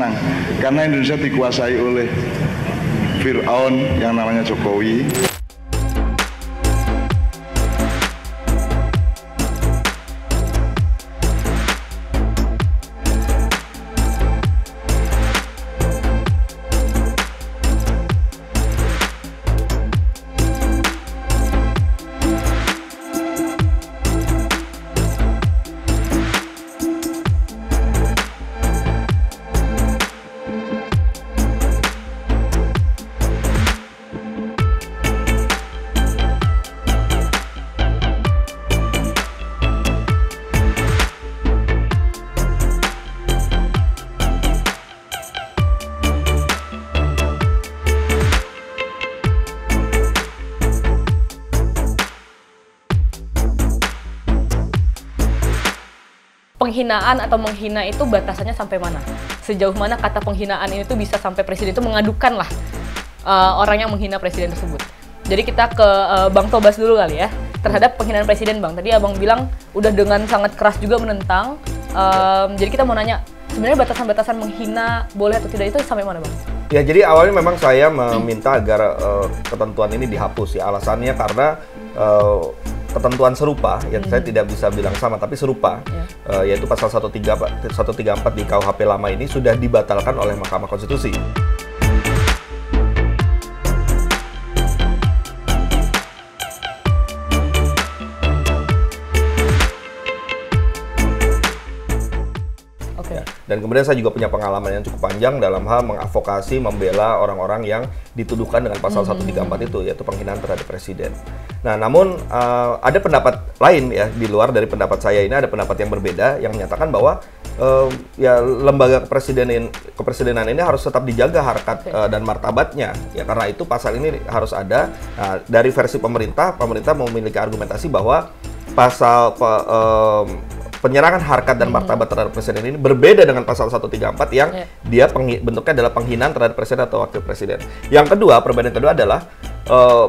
Nah, karena Indonesia dikuasai oleh Fir'aun yang namanya Jokowi. Penghinaan atau menghina itu batasannya sampai mana? Sejauh mana kata penghinaan ini tuh bisa sampai presiden itu mengadukan lah orang yang menghina presiden tersebut. Jadi kita ke Bang Tobas dulu kali ya, terhadap penghinaan presiden Bang. Tadi Abang bilang udah dengan sangat keras juga menentang. Jadi kita mau nanya, sebenarnya batasan-batasan menghina boleh atau tidak itu sampai mana Bang? Ya, jadi awalnya memang saya meminta agar ketentuan ini dihapus ya. Alasannya karena ketentuan serupa, yang saya tidak bisa bilang sama, tapi serupa, yaitu pasal 134 di KUHP lama ini sudah dibatalkan oleh Mahkamah Konstitusi. Dan kemudian saya juga punya pengalaman yang cukup panjang dalam hal mengadvokasi, membela orang-orang yang dituduhkan dengan pasal 134 itu, yaitu penghinaan terhadap presiden. Nah, namun ada pendapat lain ya, di luar dari pendapat saya ini ada pendapat yang berbeda yang menyatakan bahwa ya lembaga kepresidenan ini harus tetap dijaga harkat dan martabatnya. Ya, karena itu pasal ini harus ada. Nah, dari versi pemerintah memiliki argumentasi bahwa pasal penyerangan harkat dan martabat terhadap presiden ini berbeda dengan pasal 134 yang dia bentuknya adalah penghinaan terhadap presiden atau wakil presiden. Yang kedua, perbedaan kedua adalah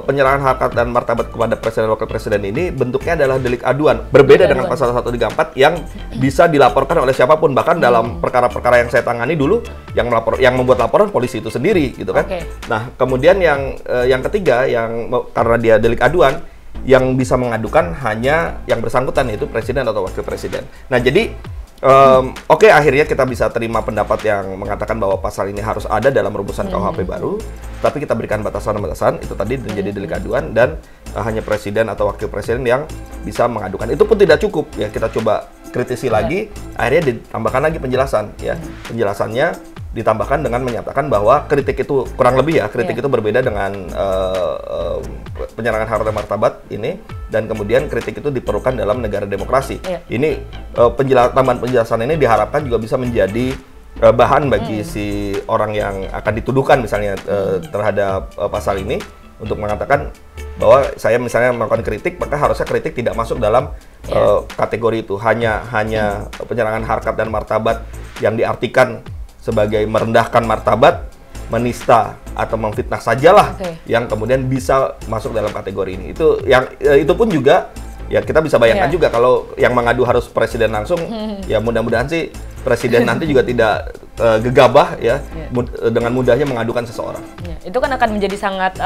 penyerangan harkat dan martabat kepada presiden dan wakil presiden ini bentuknya adalah delik aduan. Berbeda dengan pasal 134 yang bisa dilaporkan oleh siapapun. Bahkan dalam perkara-perkara yang saya tangani dulu, yang membuat laporan polisi itu sendiri, gitu kan. Nah, kemudian yang ketiga, karena dia delik aduan, yang bisa mengadukan hanya yang bersangkutan, yaitu presiden atau wakil presiden. Nah, jadi akhirnya kita bisa terima pendapat yang mengatakan bahwa pasal ini harus ada dalam rumusan KUHP baru, tapi kita berikan batasan-batasan, itu tadi menjadi delik aduan, dan hanya presiden atau wakil presiden yang bisa mengadukan. Itu pun tidak cukup, ya kita coba kritisi lagi, akhirnya ditambahkan lagi penjelasan, ya. Penjelasannya ditambahkan dengan menyatakan bahwa kritik itu kurang lebih kritik itu berbeda dengan penyerangan harkat dan martabat ini, dan kemudian kritik itu diperlukan dalam negara demokrasi. Ini tambahan penjelasan ini diharapkan juga bisa menjadi bahan bagi si orang yang akan dituduhkan misalnya terhadap pasal ini, untuk mengatakan bahwa saya misalnya melakukan kritik, maka harusnya kritik tidak masuk dalam kategori itu, hanya penyerangan harkat dan martabat yang diartikan sebagai merendahkan martabat, menista atau memfitnah sajalah yang kemudian bisa masuk dalam kategori ini. Itu pun juga ya kita bisa bayangkan juga kalau yang mengadu harus presiden langsung, ya mudah-mudahan sih presiden nanti juga tidak gegabah dengan mudahnya mengadukan seseorang. Itu kan akan menjadi sangat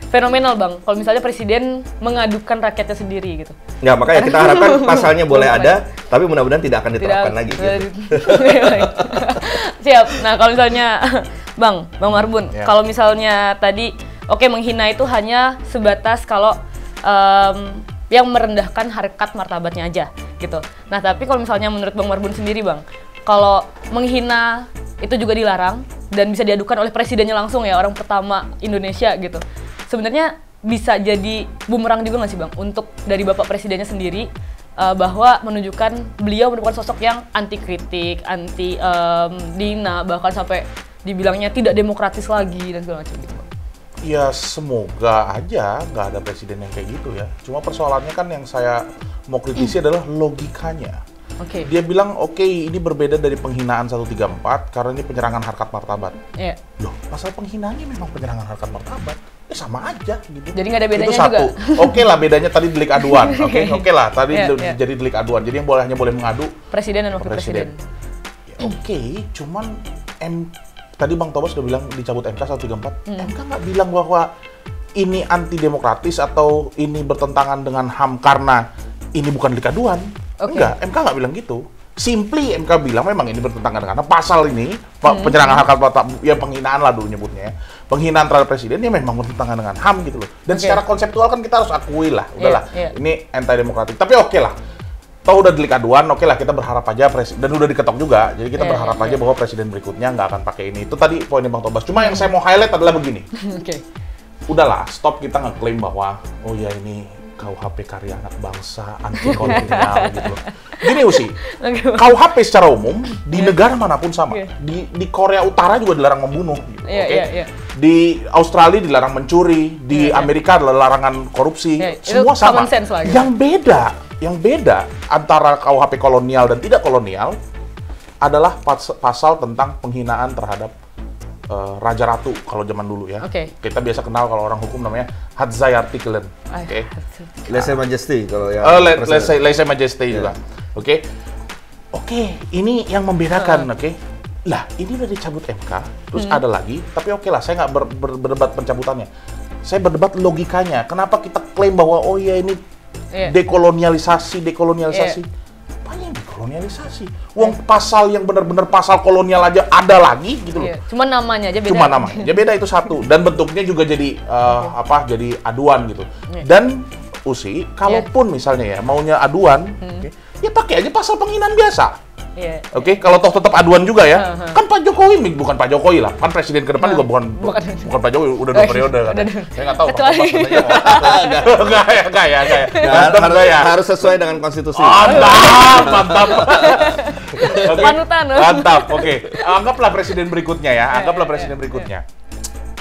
fenomenal Bang, kalau misalnya presiden mengadukan rakyatnya sendiri gitu. Ya, makanya kita harapkan pasalnya boleh ada, tapi mudah-mudahan tidak akan diterapkan lagi. Gitu. Siap. Nah, kalau misalnya Bang Marbun, kalau misalnya tadi menghina itu hanya sebatas kalau yang merendahkan harkat martabatnya aja gitu. Nah, tapi kalau misalnya menurut Bang Marbun sendiri Bang, kalau menghina itu juga dilarang dan bisa diadukan oleh presidennya langsung, ya, orang pertama Indonesia gitu. Sebenarnya bisa jadi bumerang juga nggak sih Bang untuk dari Bapak Presidennya sendiri, bahwa menunjukkan beliau merupakan sosok yang anti kritik, anti dina, bahkan sampai dibilangnya tidak demokratis lagi dan segala macam gitu Bang. Ya semoga aja nggak ada presiden yang kayak gitu ya. Cuma persoalannya kan yang saya mau kritisi adalah logikanya. Dia bilang ini berbeda dari penghinaan 134 karena ini penyerangan harkat martabat. Loh, pasal penghinanya memang penyerangan harkat martabat. Sama aja gitu. Jadi nggak ada bedanya itu satu. Juga. Oke lah, bedanya tadi delik aduan. Oke lah, tadi jadi delik aduan. Jadi yang hanya boleh mengadu presiden dan wakil presiden. Ya, cuman tadi Bang Tobas sudah bilang dicabut MK 134. MK nggak bilang bahwa ini anti demokratis atau ini bertentangan dengan HAM karena ini bukan delik aduan. Enggak, MK nggak bilang gitu. Simply MK bilang memang ini bertentangan dengan pasal ini, penyerangan harkat martabat, ya penghinaan lah dulu nyebutnya ya. Penghinaan terhadap presiden ya memang bertentangan dengan HAM gitu loh. Dan secara konseptual kan kita harus akui lah, udahlah, ini anti-demokratik. Tapi oke lah, toh udah delik aduan, oke lah kita berharap aja dan udah diketok juga, jadi kita berharap aja bahwa presiden berikutnya nggak akan pakai ini. Itu tadi poinnya Bang Tobas. Cuma yang saya mau highlight adalah begini. Udahlah, stop kita ngeklaim bahwa, oh ya ini KUHP karya anak bangsa, anti kolonial gitu loh. Gini Usi, KUHP secara umum di negara manapun sama. Di Korea Utara juga dilarang membunuh. Gitu, di Australia dilarang mencuri, di Amerika adalah larangan korupsi. Semua sama. Yang beda antara KUHP kolonial dan tidak kolonial adalah pasal tentang penghinaan terhadap Raja Ratu kalau zaman dulu ya. Kita biasa kenal kalau orang hukum namanya Hadzayartikelen. Lese Majesty kalau ya. Lese Majesty juga. Oke, ini yang membedakan. Lah, ini udah dicabut MK, terus ada lagi, tapi oke lah, saya nggak berdebat pencabutannya. Saya berdebat logikanya. Kenapa kita klaim bahwa oh ya ini dekolonialisasi. Apanya yang dekolonialisasi? Uang pasal yang benar-benar pasal kolonial aja ada lagi gitu loh. Cuma namanya aja beda. Cuma namanya aja beda, itu satu. Dan bentuknya juga jadi jadi aduan gitu. Dan Usi, kalaupun misalnya ya maunya aduan, ya pakai aja pasal penghinaan biasa. Kalau toh tetap aduan juga ya. Kan Pak Jokowi, bukan Pak Jokowi lah. Kan presiden ke depan juga bukan Pak Jokowi, udah 2 periode kan. Saya nggak tahu Pak Enggak ya. Harus sesuai dengan konstitusi. Mantap. Panutan. Mantap. Anggaplah presiden berikutnya ya.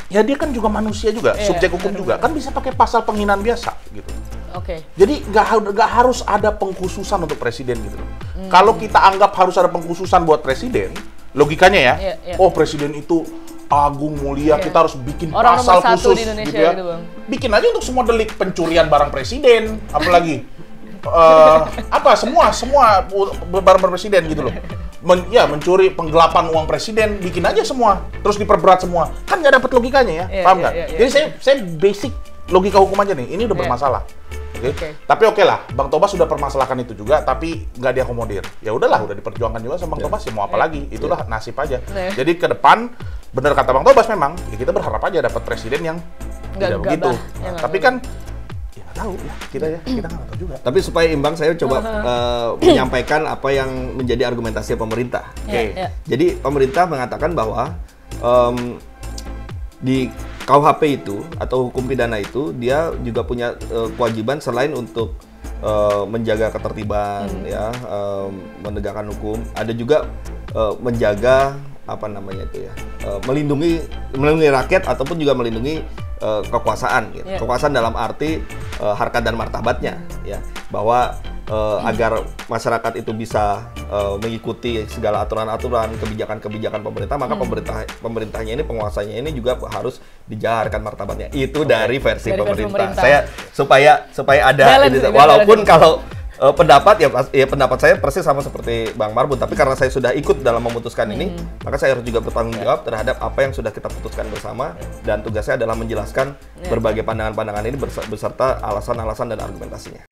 Ya dia kan juga manusia juga, subjek hukum juga. Kan bisa pakai pasal penghinaan biasa gitu. Jadi nggak harus ada pengkhususan untuk presiden gitu loh. Kalau kita anggap harus ada pengkhususan buat presiden, logikanya ya, oh presiden itu agung mulia, kita harus bikin orang pasal khusus di Indonesia gitu ya. gitu, Bang. Bikin aja untuk semua delik pencurian barang presiden, apalagi semua barang presiden gitu loh. Mencuri, penggelapan uang presiden, bikin aja semua, terus diperberat semua. Kan nggak dapet logikanya ya, paham nggak? Jadi saya basic logika hukum aja nih, ini udah bermasalah. Tapi oke lah, Bang Tobas sudah permasalahkan itu juga, tapi nggak diakomodir. Ya udahlah, udah diperjuangkan juga sama Bang Tobas, ya mau apa lagi? Itulah nasib aja. Jadi ke depan, bener kata Bang Tobas memang, ya kita berharap aja dapat presiden yang tidak begitu. Tapi kan, ya nggak tahu ya, kita nggak tahu juga. Tapi supaya imbang, saya coba menyampaikan apa yang menjadi argumentasi pemerintah. Jadi pemerintah mengatakan bahwa di KUHP itu atau hukum pidana itu dia juga punya kewajiban selain untuk menjaga ketertiban menegakkan hukum, ada juga menjaga melindungi rakyat ataupun juga melindungi kekuasaan gitu. Kekuasaan dalam arti harkat dan martabatnya ya, bahwa agar masyarakat itu bisa mengikuti segala aturan-aturan, kebijakan-kebijakan pemerintah, maka pemerintahnya ini, penguasanya ini juga harus dijaga harkat martabatnya. Itu dari versi pemerintah. Saya supaya ada ini, walaupun kalau pendapat pendapat saya persis sama seperti Bang Marbun, tapi karena saya sudah ikut dalam memutuskan ini, maka saya harus juga bertanggung jawab terhadap apa yang sudah kita putuskan bersama, dan tugas saya adalah menjelaskan berbagai pandangan-pandangan ini beserta alasan-alasan dan argumentasinya.